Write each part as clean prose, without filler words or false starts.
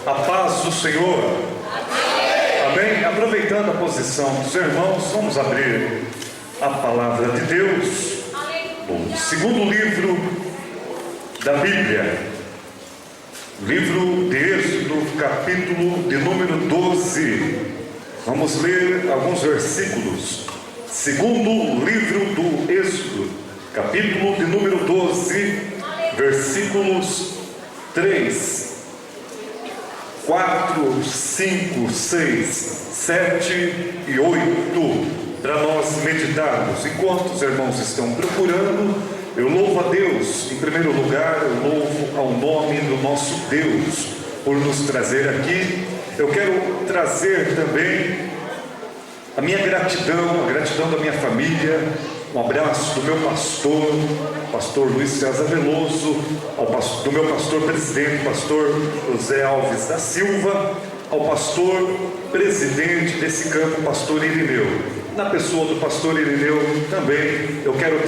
A paz do Senhor. Amém? Aproveitando a posição dos irmãos, vamos abrir a palavra de Deus no segundo livro da Bíblia, livro de Êxodo, capítulo de número 12. Vamos ler alguns versículos. Segundo livro do Êxodo, capítulo de número 12, versículos 3, 4, 5, 6, 7 e 8, para nós meditarmos. Enquanto os irmãos estão procurando, eu louvo a Deus, em primeiro lugar, eu louvo ao nome do nosso Deus, por nos trazer aqui. Eu quero trazer também a minha gratidão, a gratidão da minha família, um abraço do meu pastor Luiz César Veloso, do meu pastor presidente, pastor José Alves da Silva, ao pastor presidente desse campo, pastor Irineu. Na pessoa do pastor Irineu também, eu quero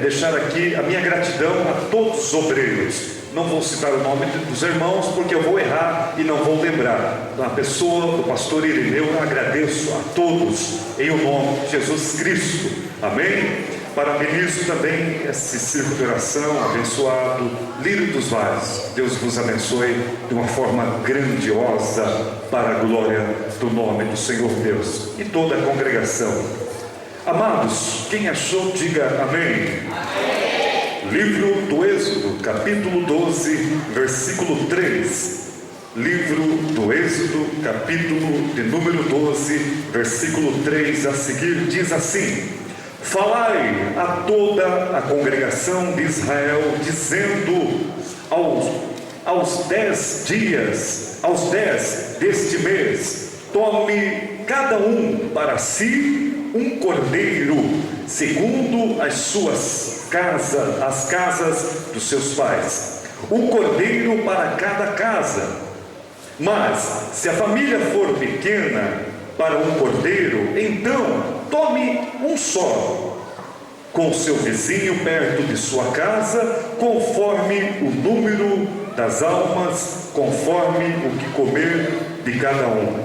deixar aqui a minha gratidão a todos os obreiros. Não vou citar o nome dos irmãos, porque eu vou errar e não vou lembrar. Na pessoa do pastor Irineu, eu agradeço a todos, em o nome de Jesus Cristo. Amém? Parabenizo também esse círculo de oração abençoado, Lírio dos Vales. Deus vos abençoe de uma forma grandiosa, para a glória do nome do Senhor Deus. E toda a congregação. Amados, quem achou, diga amém. Amém. Livro do Êxodo, capítulo 12, versículo 3. Livro do Êxodo, capítulo de número 12, versículo 3 a seguir, diz assim: falai a toda a congregação de Israel, dizendo aos 10 dias, aos 10 deste mês, tome cada um para si um cordeiro, segundo as suas casas, as casas dos seus pais, um cordeiro para cada casa. Mas se a família for pequena para um cordeiro, então tome um só, com seu vizinho perto de sua casa, conforme o número das almas, conforme o que comer de cada um.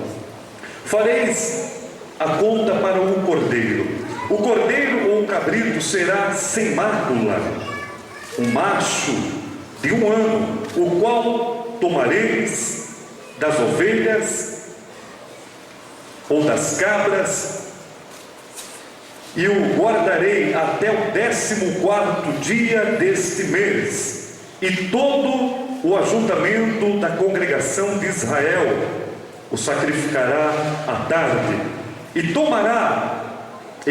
Fareis a conta para um cordeiro. O cordeiro ou o cabrito será sem mácula, um macho de 1 ano, o qual tomareis das ovelhas ou das cabras, e o guardarei até o 14º dia deste mês, e todo o ajuntamento da congregação de Israel o sacrificará à tarde, e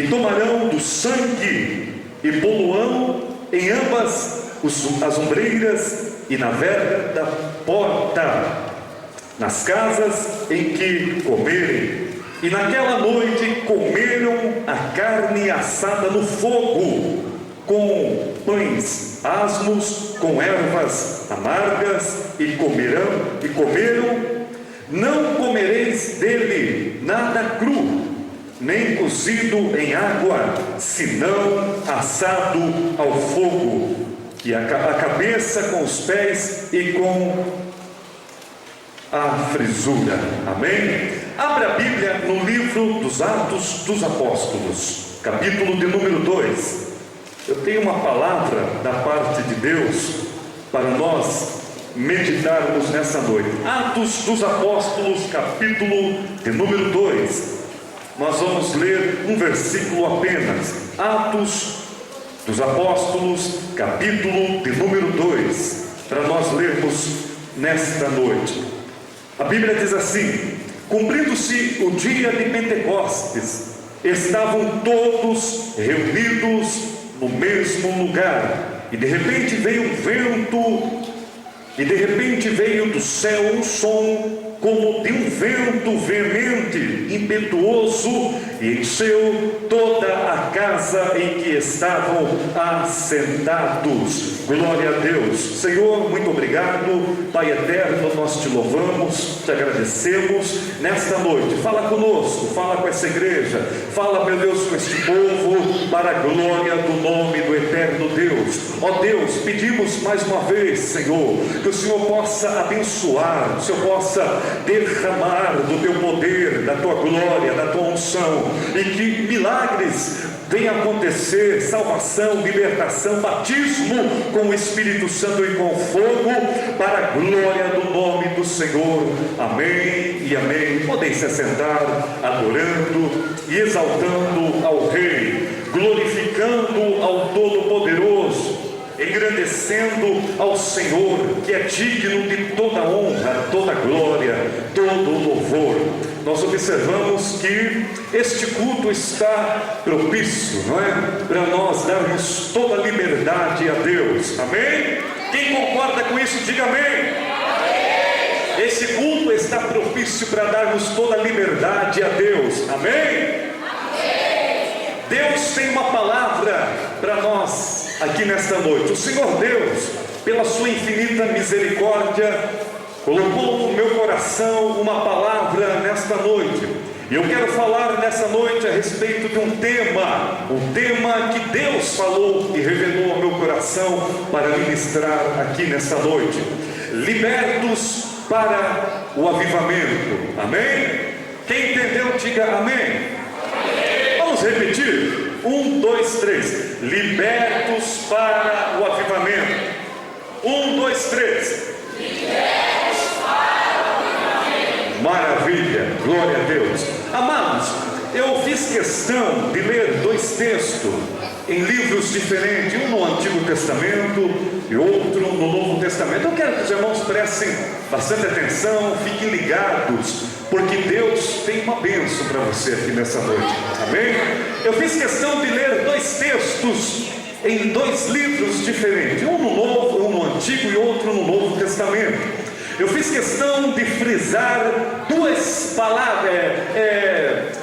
tomarão do sangue e poluão em ambas as ombreiras e na verga da porta, nas casas em que comerem. E naquela noite comeram a carne assada no fogo, com pães asmos, com ervas amargas, e comeram. Não comereis dele nada cru, nem cozido em água, senão assado ao fogo, e a cabeça com os pés e com a frisura. Amém? Abra a Bíblia no livro dos Atos dos Apóstolos, capítulo de número 2. Eu tenho uma palavra da parte de Deus para nós meditarmos nessa noite. Atos dos Apóstolos, capítulo de número 2. Nós vamos ler um versículo apenas. Atos dos Apóstolos, capítulo de número 2, para nós lermos nesta noite. A Bíblia diz assim: cumprindo-se o dia de Pentecostes, estavam todos reunidos no mesmo lugar, e de repente veio um vento, e de repente veio do céu um som como de um vento veemente, impetuoso, e encheu toda a casa em que estavam assentados. Glória a Deus. Senhor, muito obrigado. Pai eterno, nós te louvamos, te agradecemos nesta noite. Fala conosco, fala com essa igreja, fala, meu Deus, com este povo, para a glória do nome do eterno Deus. Ó Deus, pedimos mais uma vez, Senhor, que o Senhor possa abençoar, o Senhor possa derramar do teu poder, da tua glória, da tua unção, e que milagres venham acontecer, salvação, libertação, batismo com o Espírito Santo e com fogo, para a glória do nome do Senhor. Amém e amém. Podem se assentar, adorando e exaltando ao Rei, glorificando ao Todo-Poderoso, engrandecendo ao Senhor, que é digno de toda honra, toda glória, todo louvor. Nós observamos que este culto está propício, não é? Para nós darmos toda a liberdade a Deus. Amém? Quem concorda com isso, diga amém. Esse culto está propício para darmos toda a liberdade a Deus. Amém? Deus tem uma palavra para nós aqui nesta noite. O Senhor Deus, pela sua infinita misericórdia, colocou no meu coração uma palavra nesta noite. E eu quero falar nessa noite a respeito de um tema que Deus falou e revelou ao meu coração para ministrar aqui nesta noite. Libertos para o avivamento. Amém? Quem entendeu, diga amém. Vamos repetir? 1, 2, 3. Libertos para o avivamento. 1, 2, 3. Libertos para o avivamento. Maravilha, glória a Deus. Amados, eu fiz questão de ler dois textos em livros diferentes, um no Antigo Testamento e outro no Novo Testamento. Eu quero que os irmãos prestem bastante atenção, fiquem ligados, porque Deus tem uma bênção para você aqui nessa noite. Amém? Eu fiz questão de ler dois textos em dois livros diferentes, um no Novo, um no Antigo e outro no Novo Testamento. Eu fiz questão de frisar duas palavras,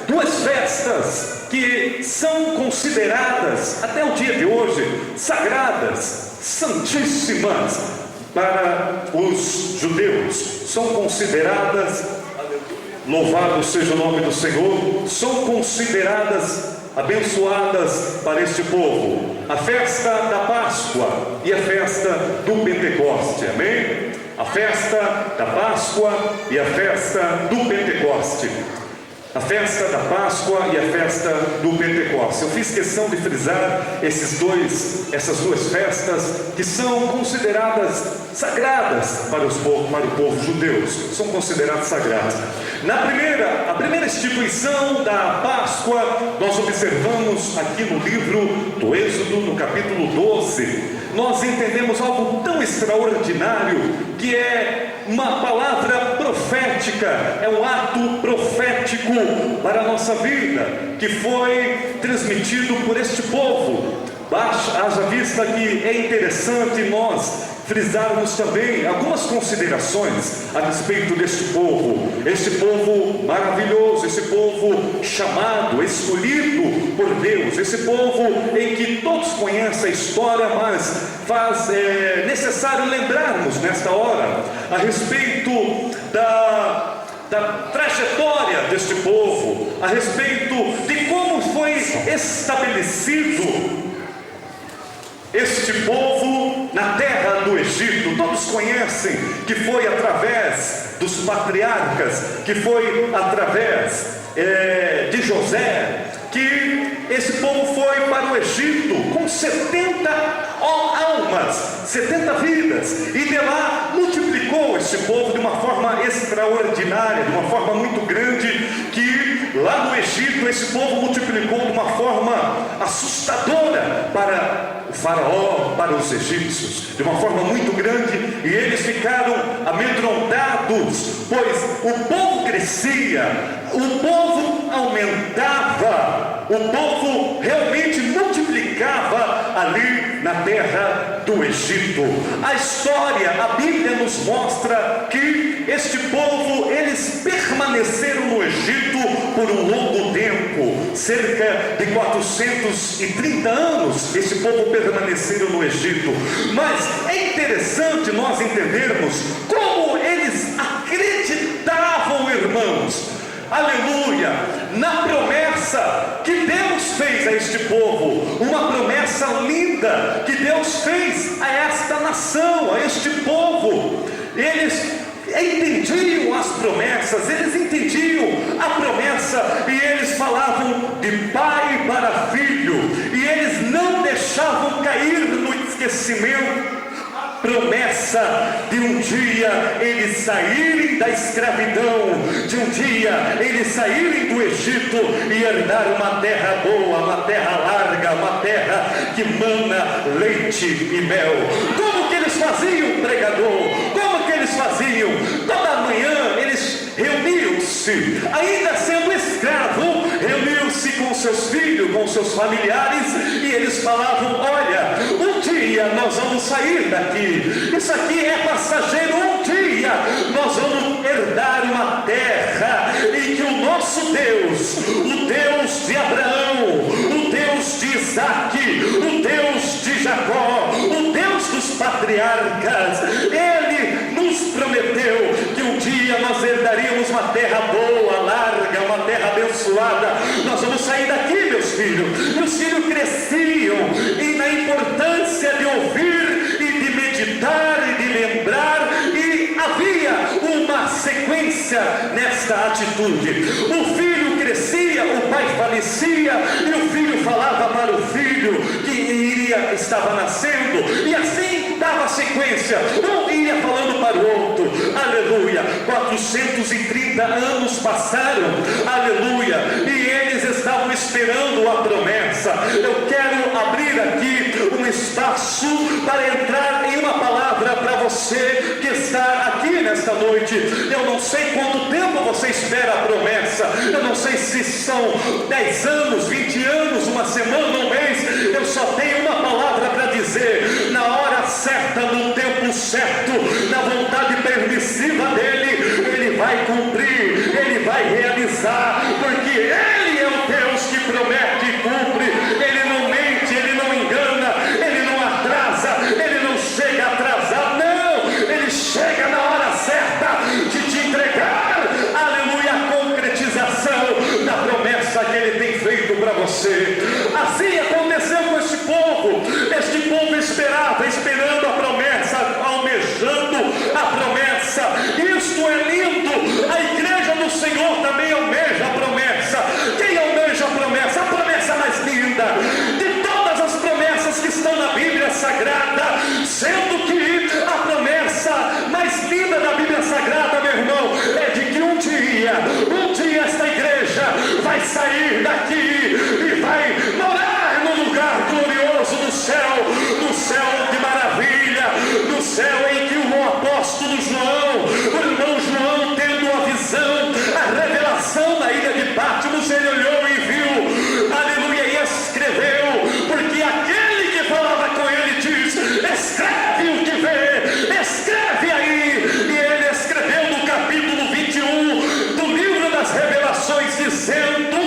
duas festas que são consideradas até o dia de hoje sagradas, santíssimas para os judeus. São consideradas, louvado seja o nome do Senhor, são consideradas abençoadas para este povo: a festa da Páscoa e a festa do Pentecoste. Amém? A festa da Páscoa e a festa do Pentecoste. A festa da Páscoa e a festa do Pentecoste. Eu fiz questão de frisar essas duas festas que são consideradas sagradas para o povo judeu. São consideradas sagradas. A primeira instituição da Páscoa, nós observamos aqui no livro do Êxodo, no capítulo 12. Nós entendemos algo tão extraordinário, que é uma palavra profética, é um ato profético para a nossa vida, que foi transmitido por este povo. Haja vista que é interessante nós frisarmos também algumas considerações a respeito deste povo. Este povo maravilhoso, esse povo chamado, escolhido por Deus, esse povo em que todos conhecem a história, mas faz necessário lembrarmos nesta hora a respeito da trajetória deste povo, a respeito de como foi estabelecido este povo na terra do Egito. Todos conhecem que foi através dos patriarcas, que foi através de José, que esse povo foi para o Egito com 70 almas, 70 vidas, e de lá multiplicou esse povo de uma forma extraordinária, de uma forma muito grande, que lá no Egito esse povo multiplicou de uma forma assustadora para o faraó, para os egípcios, de uma forma muito grande, e eles ficaram amedrontados, pois o povo crescia, o povo aumentava, o povo realmente multiplicava ali na terra do Egito. A história, a Bíblia nos mostra que este povo, eles permaneceram no Egito por um longo tempo, cerca de 430 anos, esse povo permaneceram no Egito. Mas é interessante nós entendermos como eles acreditavam, irmãos, aleluia, na promessa que Deus fez a este povo, uma promessa linda que Deus fez a esta nação, a este povo. Eles entendiam as promessas, eles entendiam a promessa, e eles falavam de pai para filho, e eles não deixavam cair no esquecimento promessa de um dia eles saírem da escravidão, de um dia eles saírem do Egito e herdar uma terra boa, uma terra larga, uma terra que mana leite e mel. Como que eles faziam, pregador? Como que eles faziam? Toda manhã eles reuniam-se, ainda sendo escravo, reuniam-se com seus filhos, com seus familiares, e eles falavam: olha, um dia nós vamos sair daqui, isso aqui é passageiro, um dia nós vamos herdar uma terra em que o nosso Deus, o Deus de Abraão, o Deus de Isaque, o Deus de Jacó, o Deus dos patriarcas, Ele nos prometeu que um dia nós herdaríamos uma terra boa, larga, uma terra abençoada. Nós vamos sair daqui, meus filhos. Meus filhos cresciam e na importância de ouvir e de meditar e de lembrar, e havia uma sequência nesta atitude. O filho crescia, o pai falecia, e o filho falava para o filho que estava nascendo, e assim dava sequência, um ia falando para o outro, aleluia. 430 anos passaram, aleluia, e eles estavam esperando a promessa. Eu quero abrir aqui um espaço para entrar em uma palavra para você que está aqui nesta noite. Eu não sei quanto tempo você espera a promessa, eu não sei se são 10 anos, 20 anos, uma semana, um mês. Eu só tenho uma palavra para dizer: na hora certa, no tempo certo, na vontade permissiva dele, ele vai cumprir, ele vai realizar, porque ele é o Deus que promete e cumpre. Ele não mente, ele não engana, ele não atrasa, ele não chega atrasado, não, ele chega na hora certa de te entregar, aleluia, a concretização da promessa que ele tem feito para você. Assim aconteceu com este povo esperava, esperando a promessa, almejando a promessa. Isto é lindo, a igreja do Senhor também almeja a promessa. Quem almeja a promessa mais linda de todas as promessas que estão na Bíblia Sagrada, sendo que a promessa mais linda da Bíblia Sagrada, meu irmão, é de que um dia esta igreja vai sair daqui e vai morar no lugar glorioso do céu de maravilha, no céu em que o apóstolo João, o irmão João, tendo a visão, a revelação na ilha de Patmos, ele olhou e viu, aleluia, e escreveu, porque aquele que falava com ele diz: escreve o que vê, escreve aí. E ele escreveu no capítulo 21 do livro das Revelações, dizendo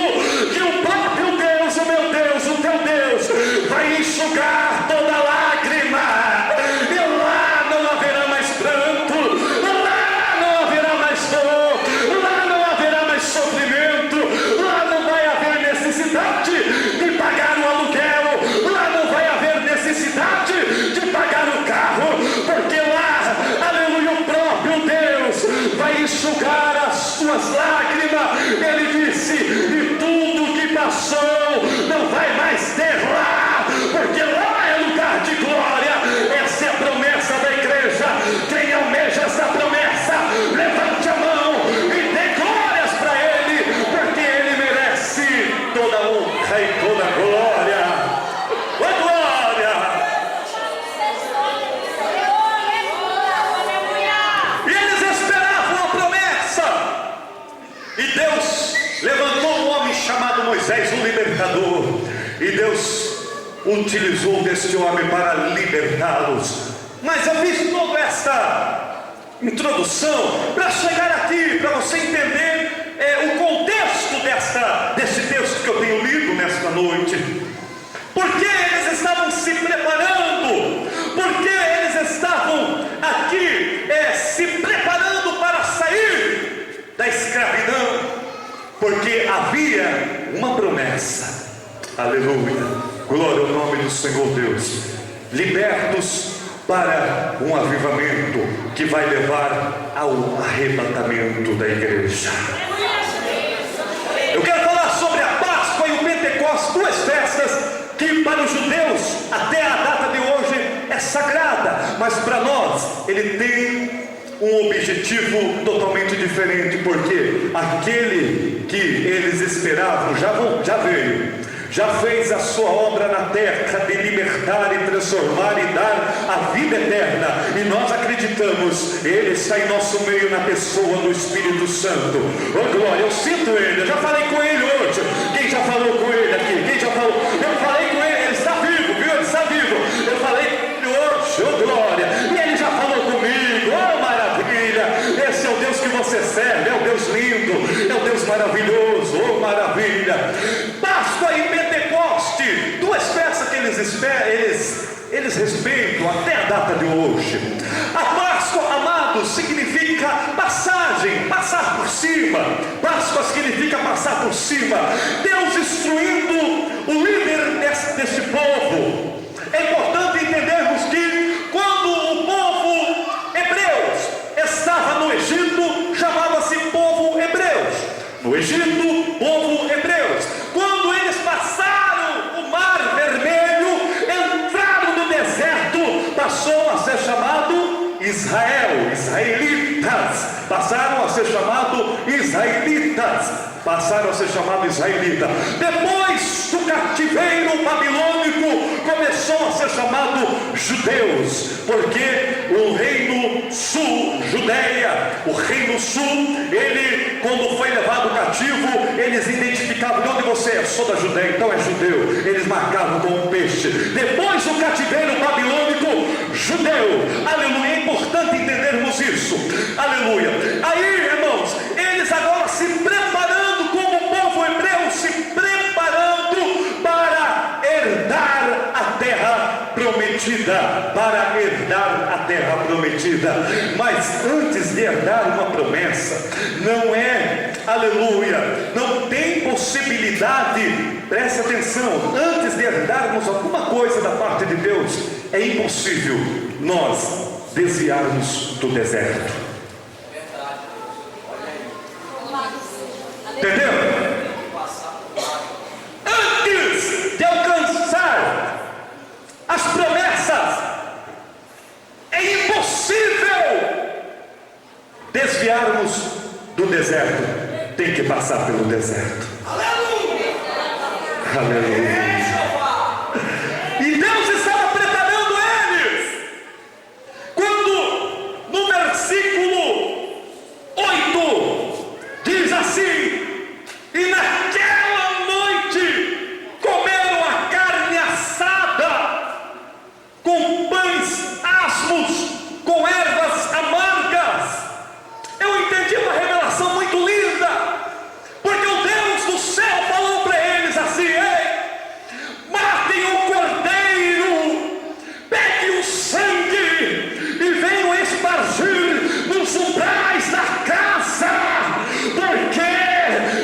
que o próprio Deus, o meu Deus, o teu Deus, vai enxugar toda lágrima, e lá não haverá mais pranto, lá não haverá mais dor, lá não haverá mais sofrimento, lá não vai haver necessidade de pagar o aluguel, lá não vai haver necessidade de pagar o carro, porque lá, aleluia, o próprio Deus vai enxugar as tuas lágrimas. Ele disse: e tudo que passou não vai mais ter lá, porque lá é lugar de glória. Essa é a promessa da igreja. Quem almeja essa promessa, levante a mão e dê glórias para ele, porque ele merece toda a honra e toda a glória. Oh, glória! E eles esperavam a promessa, e Deus levantou um homem chamado Moisés, um libertador, e Deus utilizou deste homem para libertá-los. Mas eu fiz toda esta introdução para chegar aqui, para você entender comigo nesta noite? Porque eles estavam se preparando, porque eles estavam aqui se preparando para sair da escravidão, porque havia uma promessa. Aleluia, glória ao nome do Senhor Deus. Libertos para um avivamento que vai levar ao arrebatamento da igreja. Eu quero falar sobre a Páscoa e o Pentecostes, duas festas que para os judeus até a data de hoje é sagrada, mas para nós ele tem um objetivo totalmente diferente, porque aquele que eles esperavam já veio, já fez a sua obra na terra de libertar e transformar e dar a vida eterna, e nós acreditamos, Ele está em nosso meio na pessoa do Espírito Santo. Oh glória, eu sinto Ele, eu já falei com Ele hoje. Quem já falou com Ele aqui? Quem já falou? Eu falei com Ele, Ele está vivo, viu? Ele está vivo. Eu falei com Ele hoje, oh glória, e Ele já falou comigo, oh maravilha. Esse é o Deus que você serve, é o Deus lindo, é o Deus maravilhoso, oh maravilha. Páscoa e Pentecoste, duas festas que eles respeitam até a data de hoje. A Páscoa, amados, significa passagem, passar por cima. Páscoa significa passar por cima. Deus instruindo o líder deste povo. É importante entendermos que quando o povo hebreus estava no Egito, chamava-se povo hebreus. No Egito, povo hebreus. Quando eles passaram o Mar Vermelho, entraram no deserto, passou a ser chamado Israel, israelitas. Passaram a ser chamado israelitas. Passaram a ser chamado israelita. Depois do cativeiro babilônico, começou a ser chamado judeus, porque o reino sul, Judeia, o reino sul, ele, quando foi levado cativo, eles identificavam: de onde você é? Sou da Judeia, então é judeu. Eles marcavam com um peixe. Depois do cativeiro babilônico, judeu. Aleluia, é importante entendermos isso. Aleluia. Aí, irmãos, eles agora se preparando, como o povo hebreu, se preparando para herdar a terra prometida, para herdar a terra prometida. Mas antes de herdar uma promessa, não é, aleluia, não tem possibilidade, preste atenção, antes de herdarmos alguma coisa da parte de Deus, é impossível nós desviarmos do deserto. Entendeu? Antes de alcançar as promessas, é impossível desviarmos do deserto. Tem que passar pelo deserto. Aleluia! Aleluia! E Deus estava preparando eles. Quando no versículo 8 diz assim: e naquela noite comeram a carne assada, com pães asmos, com ervas amargas. Eu entendi uma revelação muito linda, porque o Deus do céu falou para eles assim: ei, matem o cordeiro, peguem o sangue e venham espargir nos umbrais da casa, porque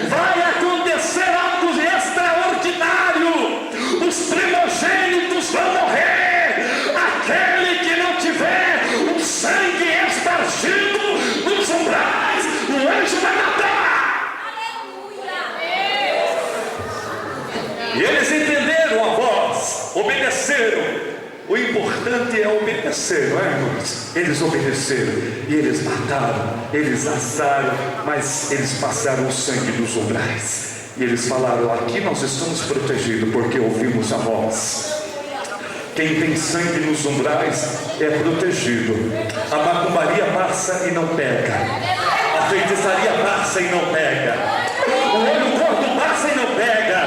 vai acontecer algo extraordinário. Os primogênitos vão morrer. Aquele que não tiver o sangue espargido nos umbrais, o anjo vai matar. E eles entenderam a voz, obedeceram. O importante é obedecer, não é, irmãos? Eles obedeceram e eles mataram, eles assaram, mas eles passaram o sangue dos umbrais. E eles falaram: aqui nós estamos protegidos porque ouvimos a voz. Quem tem sangue nos umbrais é protegido. A macumbaria passa e não pega. A feitiçaria passa e não pega. O olho gordo passa e não pega.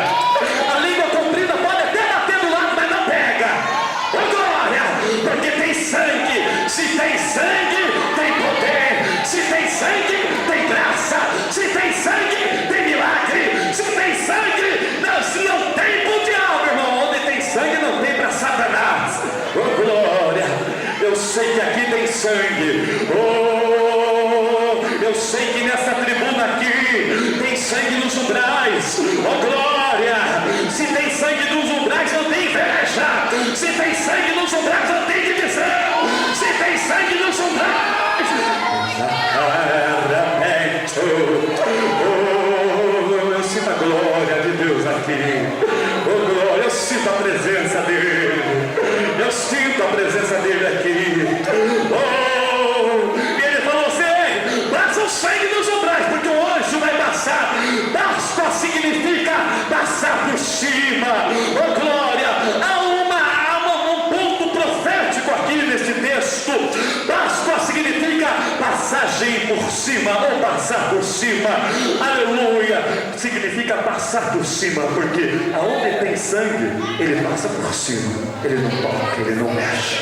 A língua comprida pode até bater do lado, mas não pega. Oh glória! Porque tem sangue. Se tem sangue, tem poder. Se tem sangue, tem graça. Se tem sangue, tem milagre. Se tem sangue, não, se não tem sei que nessa tribuna aqui tem sangue nos umbrais. Oh glória! Se tem sangue nos umbrais, não tem inveja. Se tem sangue nos umbrais, não tem divisão. Se tem sangue nos umbrais, eu sinto a glória de Deus aqui. Oh glória, eu sinto a presença dele. Eu sinto a presença dele aqui. Oh, e ele falou assim: passa o sangue nos umbrais, porque o anjo vai passar. Páscoa significa passar por cima. Oh glória, há um ponto profético aqui neste texto. Páscoa significa passagem por cima, ou passar por cima. Aleluia, significa passar por cima, porque aonde tem sangue, ele passa por cima, ele não toca, ele não mexe.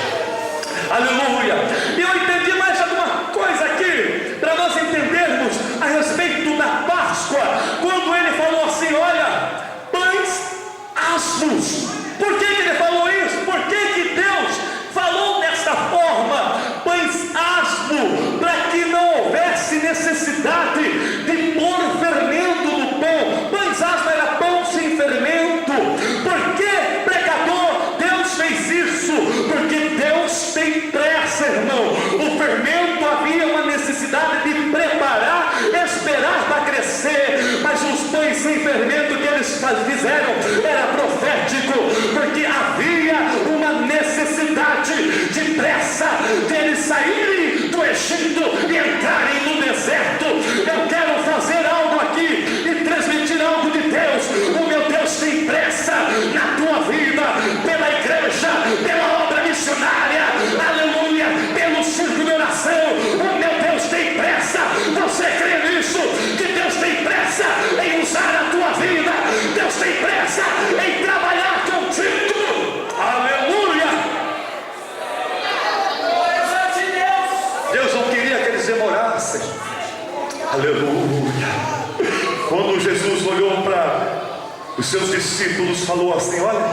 Aleluia. E eu entendi mais alguma coisa aqui, para nós entendermos a respeito da Páscoa, quando ele falou assim: olha, pães asmos. Por que ele falou isso? Por que Deus falou desta forma, pães asmo, para que não houvesse necessidade de pôr fermento no pão? Pães asmo era pão sem fermento. Por que, pregador, Deus fez isso? Porque Deus tem pressa, irmão. O fermento havia uma necessidade de preparar, esperar para crescer, mas os pães sem fermento que eles fizeram era profético, porque havia uma necessidade de pressa deles saírem do Egito e entrarem no deserto. Eu quero fazer algo aqui e transmitir algo de Deus. O meu Deus tem pressa na tua vida, pela igreja, pela obra missionária, aleluia, pelo círculo de oração. O meu Deus tem pressa. Você crê nisso? Que Deus tem pressa em usar a tua vida? Deus tem pressa em trabalhar contigo. Aleluia. Deus não queria que eles demorassem. Aleluia. Quando Jesus olhou para os seus discípulos, falou assim: olha,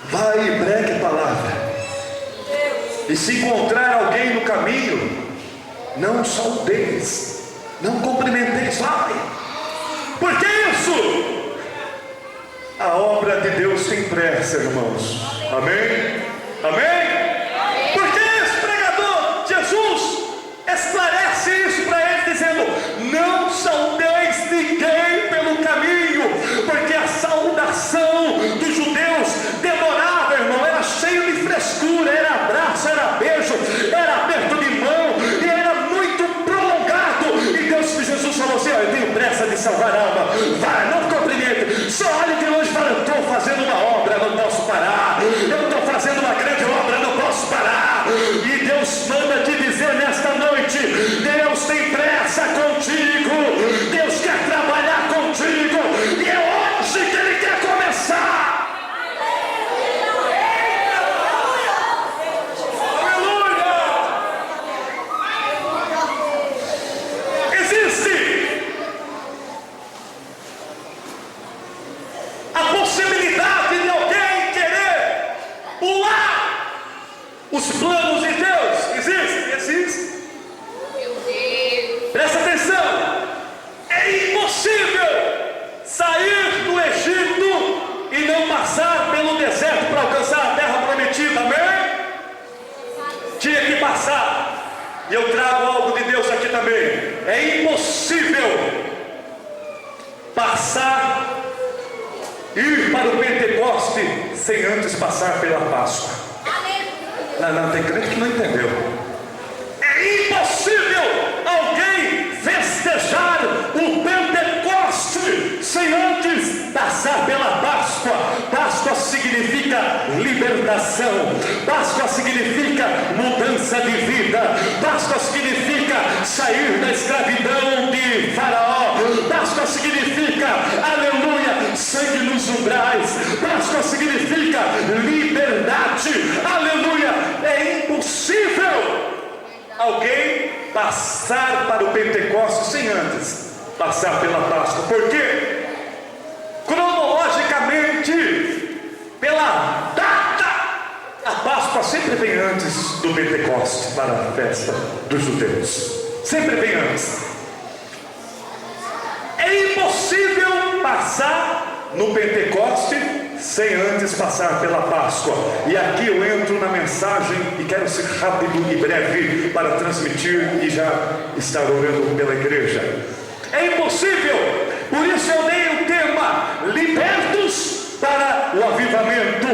vai e pregue a palavra, e se encontrar alguém no caminho, não saudeis, não cumprimenteis, vai. Por que isso? A obra de Deus tem pressa, irmãos. Amém? Amém? Por que isso, pregador? Jesus esclarece isso para eles, dizendo: não saudeis ninguém pelo caminho, porque a saudação dos judeus demorava, irmão, era cheio de frescura, era abraço, era beijo, era aperto de mão, e era muito prolongado. E Jesus falou assim: eu tenho pressa de salvar a alma. Vai, não cumprimente, só olhe de longe e fala: eu estou fazendo uma obra, não posso parar. Eu estou fazendo uma grande obra, não posso parar. E Deus manda te dizer nesta noite: Deus tem pressa contigo, Deus quer trabalhar contigo, e é hoje que Ele quer começar. Existe a possibilidade de alguém querer pular os planos de Deus. Existe? Existe. Presta atenção. É impossível sair do Egito e não passar pelo deserto para alcançar a terra prometida. Amém? Tinha que passar. E eu trago algo de Deus aqui também. É impossível passar, ir para o Pentecoste sem antes passar pela Páscoa. Não, tem crente que não entendeu. É impossível alguém festejar o Pentecoste sem antes passar pela Páscoa. Páscoa significa libertação. Páscoa significa mudança de vida. Páscoa significa sair da escravidão de Faraó. Páscoa significa, aleluia, sangue nos umbrais. Páscoa significa liberdade. Aleluia. É impossível alguém passar para o Pentecoste sem antes passar pela Páscoa. Por quê? Cronologicamente, pela data, a Páscoa sempre vem antes do Pentecoste para a festa dos judeus. sempre vem antes. É impossível passar no Pentecoste sem antes passar pela Páscoa. E aqui eu entro na mensagem e quero ser rápido e breve para transmitir e já estar orando pela igreja. É impossível, por isso eu dei o tema libertos para o avivamento.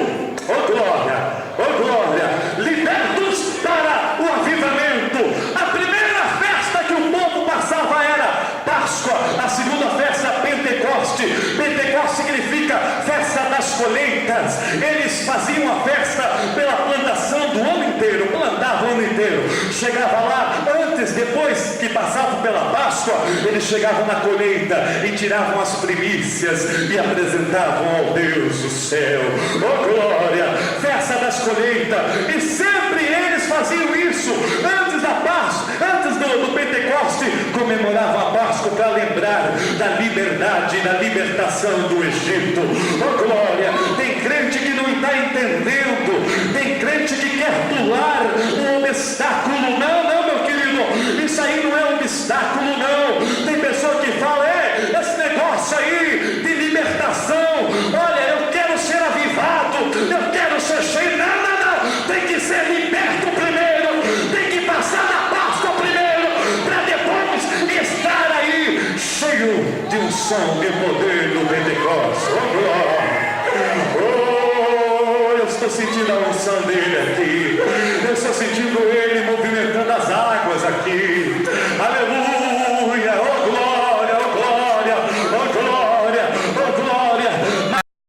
Oh glória, oh glória, libertos para o avivamento. A primeira festa que o povo passava era Páscoa, a segunda festa Pentecoste. Pentecoste significa festa das colheitas. Eles faziam a festa pela plantação do ano inteiro, plantavam o ano inteiro. Chegava lá, antes, depois que passavam pela Páscoa, eles chegavam na colheita e tiravam as primícias e apresentavam ao Deus do céu. Oh glória, festa das colheitas. E sempre eles faziam isso antes da Páscoa, antes do Pentecoste, comemoravam a Páscoa para lembrar da liberdade, da libertação do Egito. Oh glória, tem crente que não está entendendo, tem crente que quer pular um obstáculo. Não, meu querido, isso aí não é um obstáculo, não. Tem pessoa que fala, esse negócio aí de libertação, olha, eu quero ser avivado, eu quero ser cheio. Não, tem que ser liberto primeiro, tem que passar na Páscoa primeiro, para depois estar aí cheio de unção e poder do Pentecostes. Oh glória, oh, eu estou sentindo a unção dele aqui, eu estou sentindo ele